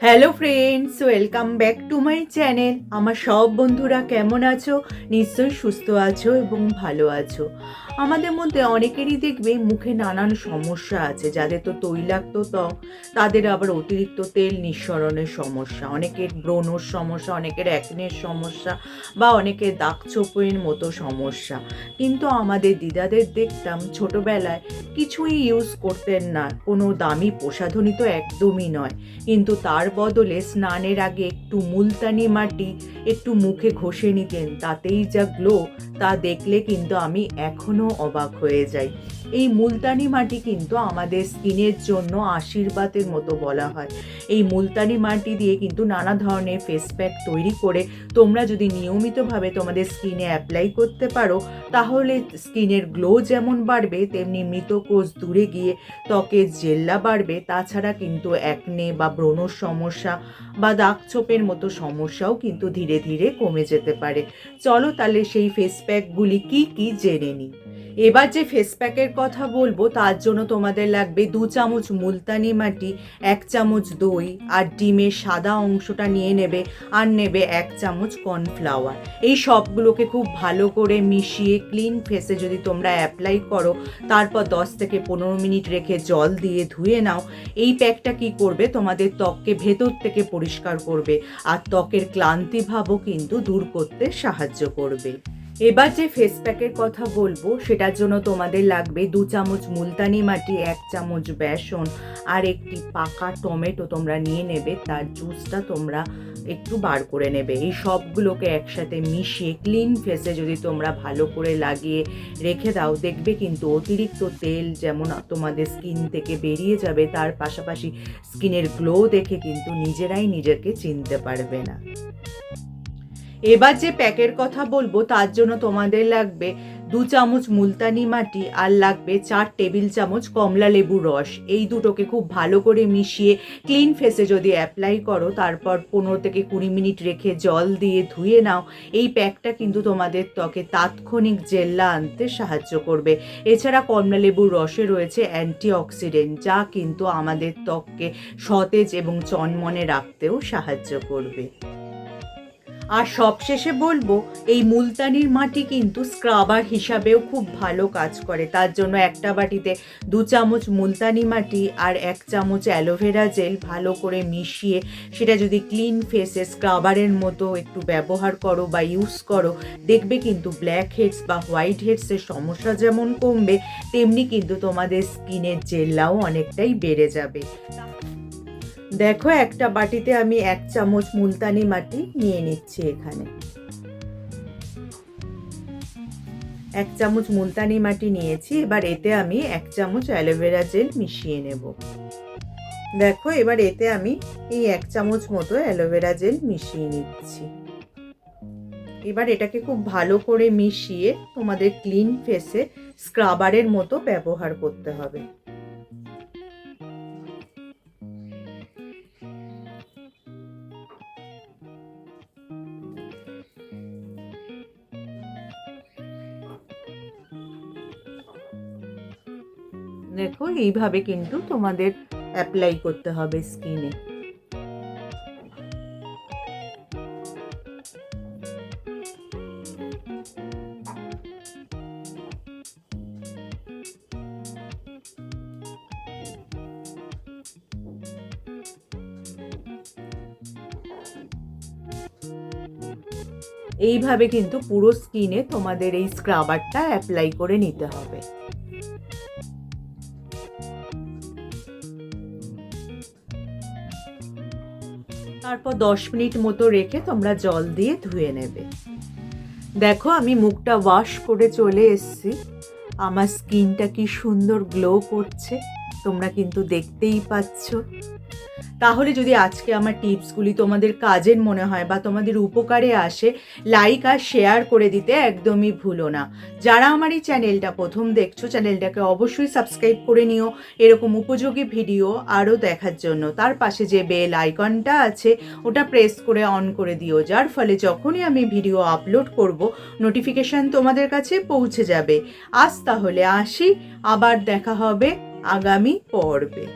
Hello friends, welcome back to my channel. আমার সব বন্ধুরা কেমন আছো? নিশ্চয়ই সুস্থ আছো এবং ভালো আছো। আমাদের মধ্যে অনেকেরই দেখবে মুখে নানান সমস্যা আছে। যাদের তো তৈলাক্ত ত্বক, তাদের আবার অতিরিক্ত তেল নিঃসরণের সমস্যা, অনেকের ব্রণর সমস্যা, অনেকের অ্যাকনের সমস্যা বা অনেকের দাগ ছোপের মতো সমস্যা। কিন্তু আমাদের দিদাদের দেখতাম ছোটবেলায় কিছুই ইউজ করতেন না, কোনো দামি প্রসাধনী তো একদমই নয়, কিন্তু তার বদলে স্নানের আগে একটু মুলতানি মাটি একটু মুখে ঘষে নিতেন, তাতেই যা গ্লো, তা দেখলে কিন্তু আমি এখনও অবাক হয়ে যাই। এই মুলতানি মাটি কিন্তু আমাদের স্কিনের জন্য আশীর্বাদের মতো বলা হয়। এই মুলতানি মাটি দিয়ে কিন্তু নানা ধরনের ফেস প্যাক তৈরি করে তোমরা যদি নিয়মিতভাবে তোমাদের স্কিনে অ্যাপ্লাই করতে পারো, তাহলে স্কিনের গ্লো যেমন বাড়বে, তেমনি মৃতকোষ দূরে গিয়ে ত্বকের জেল্লা বাড়বে। তাছাড়া কিন্তু অ্যাকনে বা ব্রণর সমস্যা বা দাগ ছোপের মতো সমস্যাও কিন্তু ধীরে ধীরে কমে যেতে পারে। চলো তাহলে সেই ফেস প্যাকগুলি কী কী জেনে নিই। এবার যে ফেস প্যাকের কথা বলবো, তার জন্য তোমাদের লাগবে 2 চামচ মুলতানি মাটি, 1 চামচ দই, আর ডিমের সাদা অংশটা নিয়ে নেবে, আর নেবে 1 চামচ কর্নফ্লাওয়ার। এই সবগুলোকে খুব ভালো করে মিশিয়ে ক্লিন ফেসে যদি তোমরা অ্যাপ্লাই করো, তারপর 10 থেকে 15 মিনিট রেখে জল দিয়ে ধুয়ে নাও। এই প্যাকটা কি করবে, তোমাদের ত্বককে ভেতর থেকে পরিষ্কার করবে আর ত্বকের ক্লান্তি ভাবও কিন্তু দূর করতে সাহায্য করবে। এবার যে ফেস প্যাকের কথা বলবো, সেটার জন্য তোমাদের লাগবে 2 চামচ মুলতানি মাটি, 1 চামচ বেসন, আর একটি পাকা টমেটো তোমরা নিয়ে নেবে। তার জুসটা তোমরা একটু বার করে নেবে। এই সবগুলোকে একসাথে মিশিয়ে ক্লিন ফেসে যদি তোমরা ভালো করে লাগিয়ে রেখে দাও, দেখবে কিন্তু অতিরিক্ত তেল যেমন তোমাদের স্কিন থেকে বেরিয়ে যাবে, তার পাশাপাশি স্কিনের গ্লো দেখে কিন্তু নিজেরাই নিজেকে চিনতে পারবে না। এবার যে প্যাকের কথা বলবো, তার জন্য তোমাদের লাগবে 2 চামচ মুলতানি মাটি, আর লাগবে 4 টেবিল চামচ কমলা লেবুর রস। এই দুটোকে খুব ভালো করে মিশিয়ে ক্লিন ফেসে যদি অ্যাপ্লাই করো, তারপর 15 থেকে 20 মিনিট রেখে জল দিয়ে ধুয়ে নাও। এই প্যাকটা কিন্তু তোমাদের ত্বকে তাৎক্ষণিক জেল্লা আনতে সাহায্য করবে। এছাড়া কমলা লেবুর রসে রয়েছে অ্যান্টিঅক্সিডেন্ট, যা কিন্তু আমাদের ত্বককে সতেজ এবং চনমনে রাখতেও সাহায্য করবে। আর সবশেষে বলবো, এই মুলতানির মাটি কিন্তু স্ক্রাবার হিসাবেও খুব ভালো কাজ করে। তার জন্য একটা বাটিতে 2 চামচ মুলতানি মাটি আর 1 চামচ অ্যালোভেরা জেল ভালো করে মিশিয়ে সেটা যদি ক্লিন ফেসে স্ক্রাবারের মতো একটু ব্যবহার করো বা ইউজ করো, দেখবে কিন্তু ব্ল্যাক হেডস বা হোয়াইট হেডসের সমস্যা যেমন কমবে, তেমনি কিন্তু তোমাদের স্কিনের জেল্লাও অনেকটাই বেড়ে যাবে। দেখো, একটা বাটিতে আমি 1 চামচ মুলতানি মাটি নিয়ে নিচ্ছি। এখানে 1 চামচ মুলতানি মাটি নিয়েছি। এবার এতে আমি 1 চামচ অ্যালোভেরা জেল মিশিয়ে নেব। দেখো, এবার এতে আমি এই 1 চামচ মতো অ্যালোভেরা জেল মিশিয়ে নিচ্ছি। এবার এটাকে খুব ভালো করে মিশিয়ে তোমাদের ক্লিন ফেসে স্ক্রাবারের মতো ব্যবহার করতে হবে। দেখো, এইভাবে কিন্তু তোমাদের অ্যাপ্লাই করতে হবে স্কিনে। এইভাবে কিন্তু পুরো স্কিনে তোমাদের এই স্ক্রাবারটা অ্যাপ্লাই করে নিতে হবে। তারপর 10 মিনিট মতো রেখে তোমরা জল দিয়ে ধুয়ে নেবে। দেখো, আমি মুখটা ওয়াশ করে চলে এসেছি। আমার স্কিনটা কি সুন্দর গ্লো করছে, তোমরা কিন্তু দেখতেই পাচ্ছ। তাহলে যদি আজকে আমার টিপসগুলি তোমাদের কাজের মনে হয় বা তোমাদের উপকারে আসে, লাইক আর শেয়ার করে দিতে একদমই ভুলো না। যারা আমার এই চ্যানেলটা প্রথম দেখছো, চ্যানেলটাকে অবশ্যই সাবস্ক্রাইব করে নিও এরকম উপযোগী ভিডিও আরও দেখার জন্য। তার পাশে যে বেল আইকনটা আছে, ওটা প্রেস করে অন করে দিও, যার ফলে যখনই আমি ভিডিও আপলোড করব, নোটিফিকেশান তোমাদের কাছে পৌঁছে যাবে। আজ তাহলে আসি, আবার দেখা হবে আগামী পর্বে।